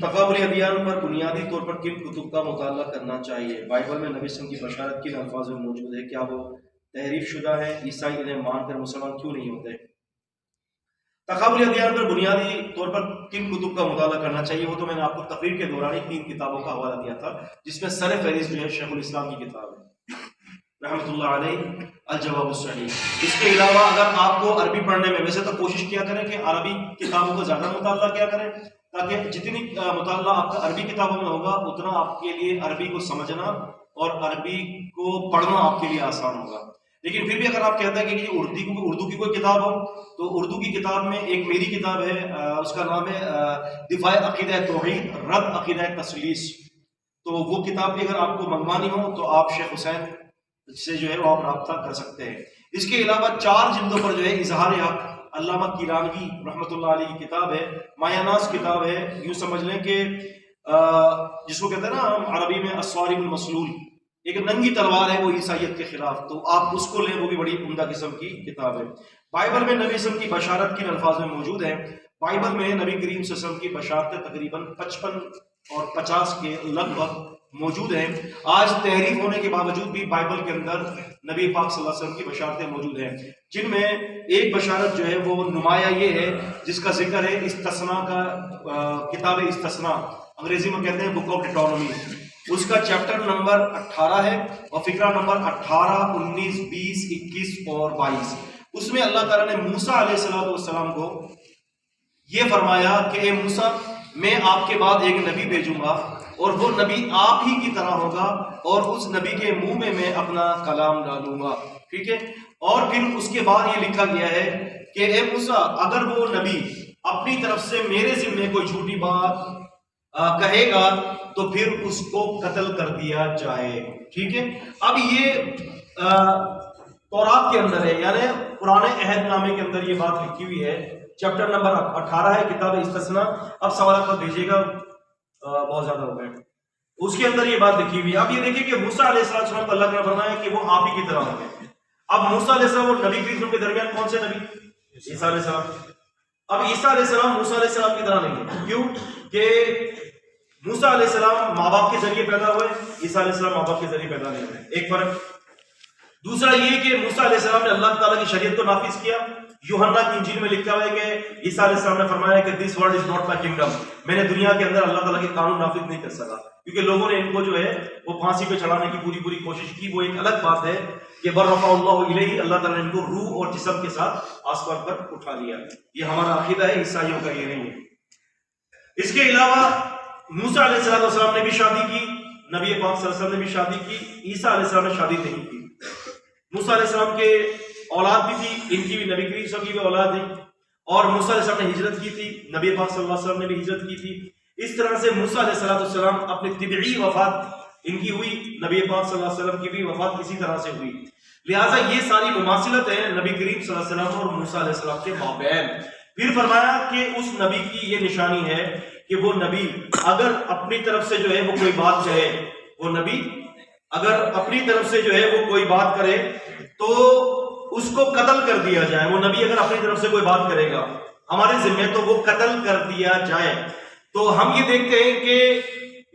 तकाबुल अदियान पर बुनियादी तौर पर किन कुतुब का मुताला करना चाहिए? बाइबल में नबी वसल्लम की बशारत किन अल्फाज में मौजूद है? क्या वो तहरीफ शुदा है? ईसाई इन्हें मानकर मुसलमान क्यों नहीं होते? तकाबुल अदियान पर बुनियादी तौर पर किन कुतुब का मुताला करना चाहिए, वो तो मैंने आपको तकरीर के दौरान ही 3 किताबों का हवाला दिया था, जिसमें सर फहरिस्त जो है शेखुल इस्लाम की किताब है रहमतुल्लाह अलैह अल जवाब सहीह। इसके अलावा अगर आपको अरबी पढ़ने में, वैसे तो कोशिश किया करें कि अरबी किताबों को ज़्यादा मुताला किया करें, ताकि जितनी मुताला आपका अरबी किताबों में होगा उतना आपके लिए अरबी को समझना और अरबी को पढ़ना आपके लिए आसान होगा। लेकिन फिर भी अगर आप कहते हैं कि उर्दू की कोई किताब हो, तो उर्दू की किताब में एक मेरी किताब है, उसका नाम है दिफाए अकीदा तौहीद रद्द अकीदा तसलीस। तो वो किताब भी अगर आपको मंगवानी हो तो आप शेख हुसैन से जो है वो आप रब्ता कर सकते हैं। इसके अलावा 4 जिल्दों पर जो है इजहार हक अल्लामा किरानवी रहमतुल्लाह अलैह की किताब है, मायानास किताब है। यूं समझ लें कि जिसको कहते हैं ना हम अरबी में अस्वारिमुल मसलूल, एक नंगी तलवार है वो ईसाइयत के खिलाफ, तो आप उसको लें, वो भी बड़ी उम्दा किस्म की किताब है। बाइबल में नबी वसल्लम की बशारत किन अल्फाज में मौजूद है? बाइबल में नबी करीम सल्लल्लाहु अलैहि वसल्लम की बशारतें तकरीबन 55 और 50 के लगभग मौजूद हैं। आज तहरीफ होने के बावजूद भी बाइबल के अंदर नबी पाक सल्लल्लाहु अलैहि वसल्लम की बशारतें मौजूद हैं, जिनमें एक बशारत जो है वो नुमाया ये है, जिसका जिक्र है इस्तस्ना का, किताब इस्तस्ना अंग्रेजी में कहते हैं बुक ऑफ डिटोनॉमी। उसका चैप्टर नंबर 18 है और फिक्रा नंबर 18, 19, 20, 21 और 22। उसमें अल्लाह ताला ने मूसा अलैहिस्सलाम को ये फरमाया कि ए मूसा, मैं आपके बाद एक नबी भेजूंगा और वो नबी आप ही की तरह होगा और उस नबी के मुंह में मैं अपना कलाम डालूंगा। ठीक है। और फिर उसके बाद ये लिखा गया है कि ए मूसा, अगर वो नबी अपनी तरफ से मेरे जिम्मे कोई झूठी बात कहेगा तो फिर उसको कत्ल कर दिया जाए। ठीक है। अब ये तौरात के अंदर है, यानी पुराने अहदनामे के अंदर ये बात लिखी हुई है। चैप्टर नंबर 18 है किताब इस्तस्ना। अब सवाल आप भेजिएगा, बहुत ज्यादा हो गए। उसके अंदर ये बात लिखी हुई है। अब ये देखिए कि मूसा अलैहिस्सलाम को अल्लाह ने फरमाया कि वो आप ही की तरह होंगे। अब मूसा अलैहिस्सलाम और नबी करीम के दरमियान कौन से नबी? ईसा अलैहिस्सलाम। अब ईसा अलैहिस्सलाम मूसा अलैहिस्सलाम की तरह नहीं है। क्यों? कि मूसा अलैहिस्सलाम माँ बाप के जरिए पैदा हुए, ईसा अलैहिस्सलाम माँ बाप के जरिए पैदा नहीं हुए, एक फर्क। दूसरा ये कि मूसा अलैहिस्सलाम ने अल्लाह ताला की शरीयत को नाफिज किया। यूहन्ना की इंजील में लिखा हुआ है कि ईसा अलैहिस्सलाम ने फरमाया कि this world is not my kingdom, मैंने दुनिया के अंदर अल्लाह ताला के कानून नाफिज नहीं कर सका, क्योंकि लोगों ने इनको जो है वो फांसी पे चढ़ाने की पूरी कोशिश की। वो एक अलग बात है कि बर्रफअल्लाहु इलैहि, अल्लाह ताला ने इनको रूह और जिस्म के साथ आसमान पर उठा लिया। ये हमारा अकीदा है, ईसाइयों का ये नहीं है। इसके अलावा मूसा अलैहिस्सलाम ने भी शादी की, नबी पाक सल्लल्लाहु अलैहि वसल्लम ने भी शादी की, ईसा अलैहिस्सलाम ने शादी नहीं की। मूसा अलैहिस्सलाम के औलाद भी थी, इनकी भी नबी करीम सल्लल्लाहु अलैहि वसल्लम की भी औलाद है, और मूसा अलैहिस्सलाम ने हिजरत की थी, नबी पाक सल्लल्लाहु अलैहि वसल्लम ने भी हिजरत की थी। इस तरह से मूसा अलैहिस्सलाम अपनी तिबई वफात इनकी हुई, नबी पाक सल्लल्लाहु अलैहि वसल्लम की भी वफात इसी तरह से हुई। लिहाजा ये सारी मुमासिलत है नबी करीम सल्लल्लाहु अलैहि वसल्लम और मूसा अलैहिस्सलाम के माबैन। फिर फरमाया कि उस नबी की ये निशानी है कि वो नबी अगर अपनी तरफ से जो है वो कोई बात कहे, वो नबी अगर अपनी तरफ से जो है वो कोई बात करे तो उसको कत्ल कर दिया जाए। वो नबी अगर अपनी तरफ से कोई बात करेगा हमारे जिम्मे तो वो कत्ल कर दिया जाए। तो हम ये देखते हैं कि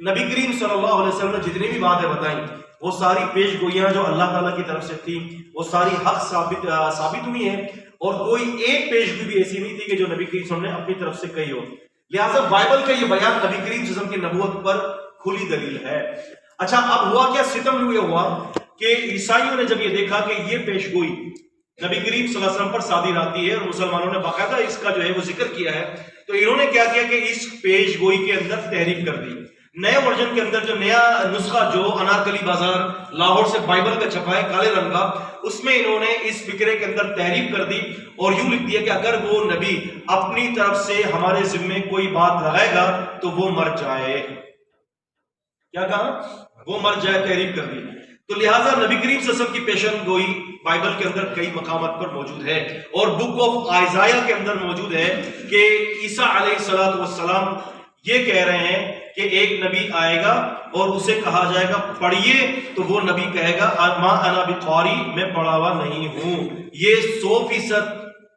नबी करीम सल्लल्लाहु अलैहि वसल्लम ने जितनी भी बातें बताई वो सारी पेश गोइयां जो अल्लाह ताला की तरफ से थी वो सारी हक साबित हुई है, और कोई एक पेश गोई भी ऐसी नहीं थी कि जो नबी करीम सल्लल्लाहु अलैहि वसल्लम ने अपनी तरफ से कही हो। लिहाजा बाइबल का ये बयान नबी करीम सल्लल्लाहु अलैहि वसल्लम की नबूवत पर खुली दलील है। अच्छा, अब हुआ क्या? सितम ये हुआ कि ईसाइयों ने जब ये देखा कि ये पेशगोई नबी करीम सल्लल्लाहु अलैहि वसल्लम पर सादिर आती है और मुसलमानों ने बाकायदा इसका जो है वो जिक्र किया है, तो इन्होंने क्या किया कि इस पेशगोई के अंदर तहरीफ कर दी। नए वर्जन के अंदर जो नया नुस्खा जो अनारकली बाजार लाहौर से बाइबल का छपा है काले रंग का, उसमें इन्होंने इस फिक्रे के अंदर तहरीफ कर दी और यूं लिख दिया कि अगर वो नबी अपनी तरफ से हमारे जिम्मे कोई बात लगाएगा तो वो मर जाए। क्या कहा? वो मर जाए, तहरीफ कर दी। तो लिहाजा नबी करीम सल्लल्लाहु अलैहि वसल्लम की पेशन गोई बाइबल के अंदर कई मकामात पर मौजूद है, और बुक ऑफ आइजाया के अंदर मौजूद है कि ईसा अलैहिस्सलातु वस्सलाम ये कह रहे हैं कि एक नबी आएगा और उसे कहा जाएगा पढ़िए, तो वो नबी कहेगा मा अना बिक़ारी, मैं पढ़ा हुआ नहीं हूं। ये 100%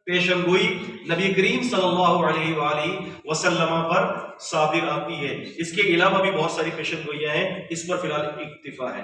पेशन गोई नबी करीम सल्लल्लाहु अलैहि वसल्लम पर सादिर आती है। इसके अलावा भी बहुत सारी पेशन गोइयां हैं, इस पर फिलहाल इक्तिफा है।